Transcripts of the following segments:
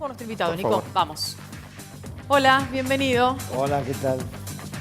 con nuestro invitado, Por Nico. favor. Vamos. Hola, bienvenido. Hola, ¿qué tal?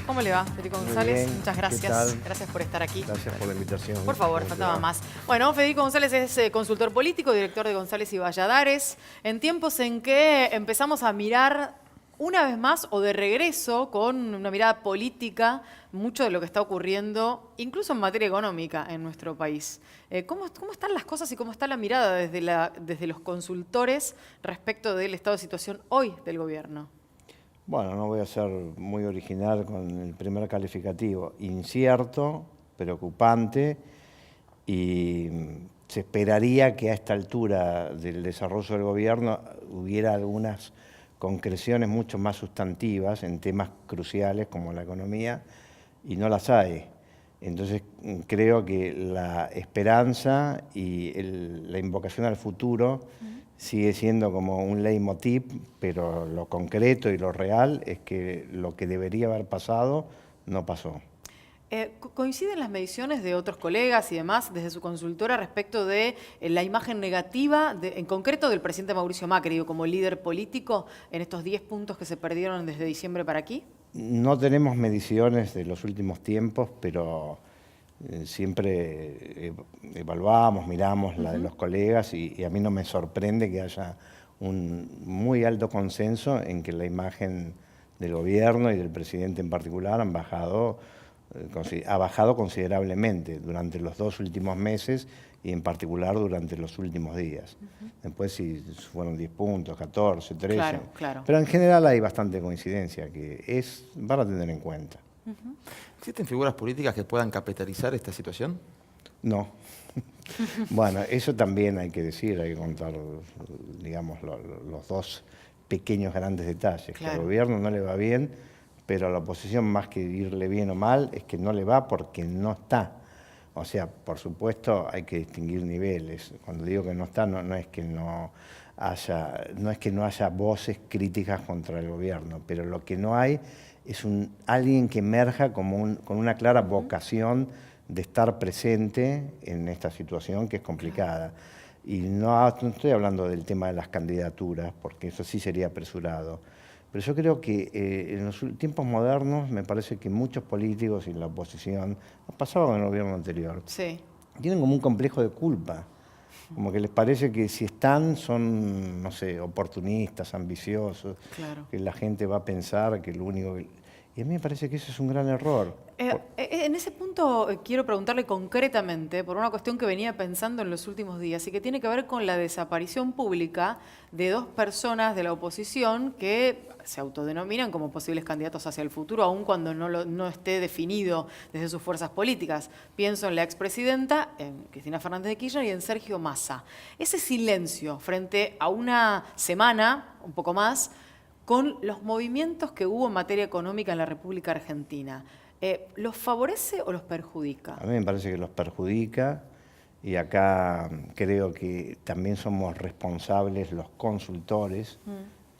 ¿Cómo le va, Federico Muy González? bien, Muchas ¿qué gracias. tal? Gracias por estar aquí. Gracias por la invitación. Por favor, ¿Cómo te faltaba va? más. Bueno, Federico González es consultor político, director de González y Valladares. En tiempos en que empezamos a mirar una vez más o de regreso con una mirada política mucho de lo que está ocurriendo, incluso en materia económica en nuestro país. ¿Cómo están las cosas y cómo está la mirada desde los consultores respecto del estado de situación hoy del gobierno? Bueno, no voy a ser muy original con el primer calificativo. Incierto, preocupante y se esperaría que a esta altura del desarrollo del gobierno hubiera algunas concreciones mucho más sustantivas en temas cruciales como la economía y no las hay. Entonces creo que la esperanza y la invocación al futuro sigue siendo como un leitmotiv, pero lo concreto y lo real es que lo que debería haber pasado no pasó. ¿Coinciden las mediciones de otros colegas y demás desde su consultora respecto de la imagen negativa, en concreto del presidente Mauricio Macri como líder político en estos 10 puntos que se perdieron desde diciembre para aquí? No tenemos mediciones de los últimos tiempos, pero siempre evaluamos, miramos la de los colegas y a mí no me sorprende que haya un muy alto consenso en que la imagen del gobierno y del presidente en particular ha bajado considerablemente durante los 2 últimos meses y en particular durante los últimos días. Después si fueron 10 puntos, 14, 13. Claro, claro. Pero en general hay bastante coincidencia que es para tener en cuenta. ¿Existen figuras políticas que puedan capitalizar esta situación? No. Bueno, eso también hay que decir, hay que contar, digamos, los dos pequeños grandes detalles. Claro. Que al gobierno no le va bien, pero a la oposición más que irle bien o mal es que no le va porque no está. O sea, por supuesto hay que distinguir niveles. Cuando digo que no está, no es que no haya voces críticas contra el gobierno, pero lo que no hay es alguien que emerja con una clara vocación de estar presente en esta situación que es complicada. Y no estoy hablando del tema de las candidaturas, porque eso sí sería apresurado. Pero yo creo que en los tiempos modernos me parece que muchos políticos y la oposición, pasaba con el gobierno anterior, Sí. tienen como un complejo de culpa. Como que les parece que si están son, no sé, oportunistas, ambiciosos, Claro. que la gente va a pensar que lo único que... Y a mí me parece que eso es un gran error. En ese punto quiero preguntarle concretamente por una cuestión que venía pensando en los últimos días y que tiene que ver con la desaparición pública de 2 personas de la oposición que se autodenominan como posibles candidatos hacia el futuro, aun cuando no esté definido desde sus fuerzas políticas. Pienso en la expresidenta, en Cristina Fernández de Kirchner y en Sergio Massa. Ese silencio frente a una semana, un poco más, con los movimientos que hubo en materia económica en la República Argentina, ¿los favorece o los perjudica? A mí me parece que los perjudica y acá creo que también somos responsables los consultores,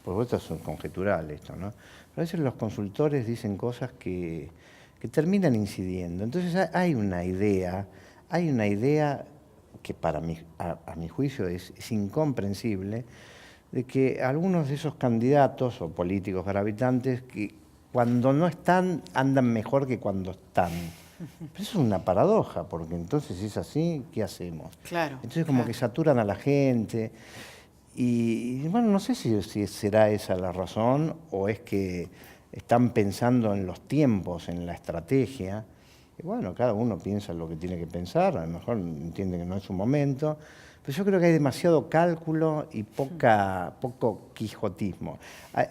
porque esto es conjetural esto, ¿no? Pero a veces los consultores dicen cosas que terminan incidiendo. Entonces hay una idea que a mi juicio es incomprensible, de que algunos de esos candidatos o políticos gravitantes que cuando no están andan mejor que cuando están. Pero eso es una paradoja, porque entonces si es así, ¿qué hacemos? Claro. Entonces como que saturan a la gente y bueno, no sé si será esa la razón o es que están pensando en los tiempos, en la estrategia. Y bueno, cada uno piensa lo que tiene que pensar, a lo mejor entiende que no es su momento. Pero yo creo que hay demasiado cálculo y poco quijotismo.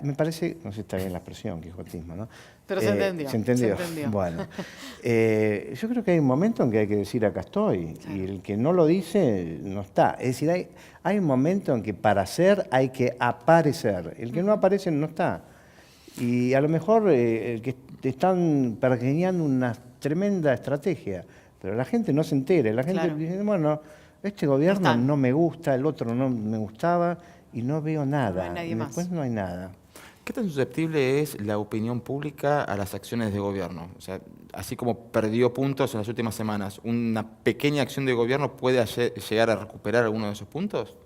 Me parece, no sé si está bien la expresión, quijotismo, ¿no? Pero se entendió. ¿Se entendió? Se entendió. Bueno, yo creo que hay un momento en que hay que decir acá estoy, y el que no lo dice no está. Es decir, hay un momento en que para ser hay que aparecer, el que no aparece no está. Y a lo mejor el que están pergeñando una tremenda estrategia, pero la gente no se entera, la gente dice, bueno, este gobierno no me gusta, el otro no me gustaba y no veo nada. No hay nadie y después más. no hay nada. ¿Qué tan susceptible es la opinión pública a las acciones de gobierno? O sea, así como perdió puntos en las últimas semanas, ¿una pequeña acción de gobierno puede llegar a recuperar alguno de esos puntos?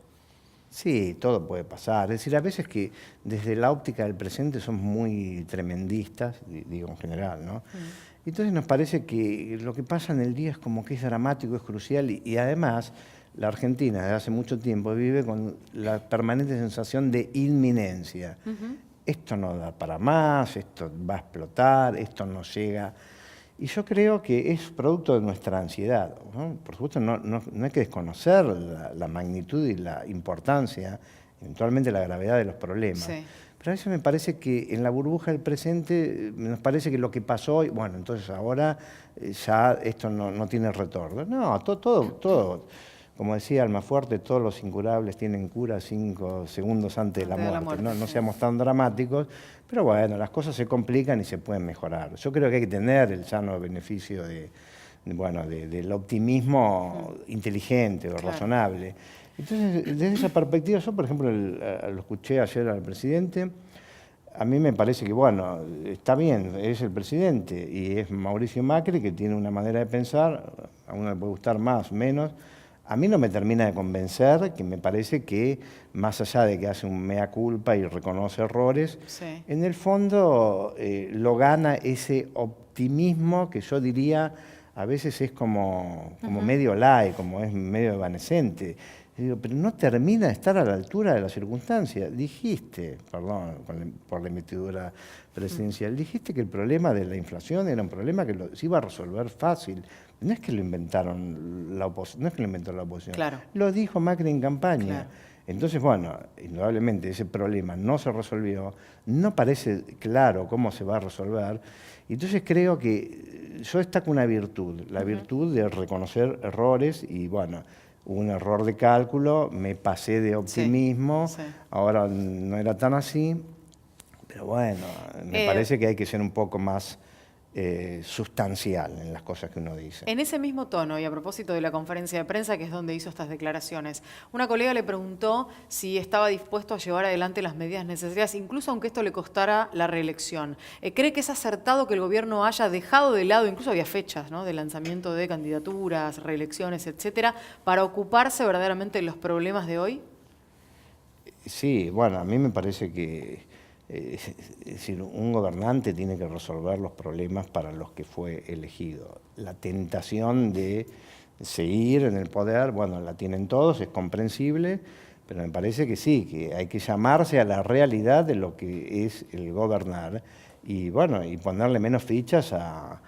Sí, todo puede pasar. Es decir, a veces que desde la óptica del presente somos muy tremendistas, digo en general, ¿no? Entonces nos parece que lo que pasa en el día es como que es dramático, es crucial y además la Argentina desde hace mucho tiempo vive con la permanente sensación de inminencia. Esto no da para más, esto va a explotar, esto no llega. Y yo creo que es producto de nuestra ansiedad, ¿no? Por supuesto, no hay que desconocer la magnitud y la importancia, eventualmente la gravedad de los problemas. Sí. Pero a veces me parece que en la burbuja del presente nos parece que lo que pasó hoy, bueno, entonces ahora ya esto no tiene retorno. No, todo, como decía Almafuerte, todos los incurables tienen cura 5 segundos antes de la muerte. No Sí. seamos tan dramáticos, pero bueno, las cosas se complican y se pueden mejorar. Yo creo que hay que tener el sano beneficio del optimismo inteligente o razonable. Entonces, desde esa perspectiva, yo, por ejemplo, lo escuché ayer al presidente. A mí me parece que, bueno, está bien, es el presidente y es Mauricio Macri, que tiene una manera de pensar, a uno le puede gustar más o menos. A mí no me termina de convencer, que me parece que, más allá de que hace un mea culpa y reconoce errores, Sí. en el fondo lo gana ese optimismo que yo diría a veces es como medio light, como es medio evanescente. Digo, pero no termina de estar a la altura de las circunstancias. Dijiste, perdón por la investidura presidencial, dijiste que el problema de la inflación era un problema que se iba a resolver fácil. No es que lo inventaron la oposición, no es que lo inventó la oposición. Claro. Lo dijo Macri en campaña. Claro. Entonces, bueno, indudablemente ese problema no se resolvió, no parece claro cómo se va a resolver. Entonces creo que yo destaco una virtud, la virtud de reconocer errores y, bueno, hubo un error de cálculo, me pasé de optimismo, Sí. ahora no era tan así, pero bueno, me parece que hay que ser un poco más sustancial en las cosas que uno dice. En ese mismo tono, y a propósito de la conferencia de prensa, que es donde hizo estas declaraciones, una colega le preguntó si estaba dispuesto a llevar adelante las medidas necesarias, incluso aunque esto le costara la reelección. ¿Cree que es acertado que el gobierno haya dejado de lado, incluso había fechas, ¿no?, de lanzamiento de candidaturas, reelecciones, etcétera, para ocuparse verdaderamente de los problemas de hoy? Sí, bueno, a mí me parece que es decir, un gobernante tiene que resolver los problemas para los que fue elegido. La tentación de seguir en el poder, bueno, la tienen todos, es comprensible, pero me parece que sí, que hay que llamarse a la realidad de lo que es el gobernar y, bueno, y ponerle menos fichas a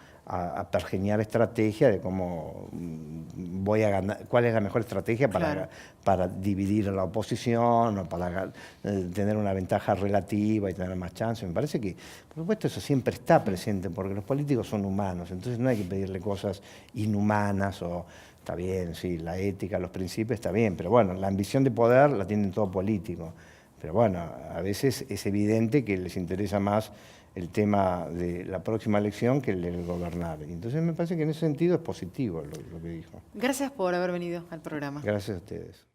pergeñar estrategia de cómo voy a ganar, cuál es la mejor estrategia para dividir a la oposición o para tener una ventaja relativa y tener más chances. Me parece que, por supuesto, eso siempre está presente porque los políticos son humanos, entonces no hay que pedirle cosas inhumanas o, está bien, sí, la ética, los principios, está bien, pero bueno, la ambición de poder la tienen todo político. Pero bueno, a veces es evidente que les interesa más el tema de la próxima elección que el del gobernar. Y entonces me parece que en ese sentido es positivo lo que dijo. Gracias por haber venido al programa. Gracias a ustedes.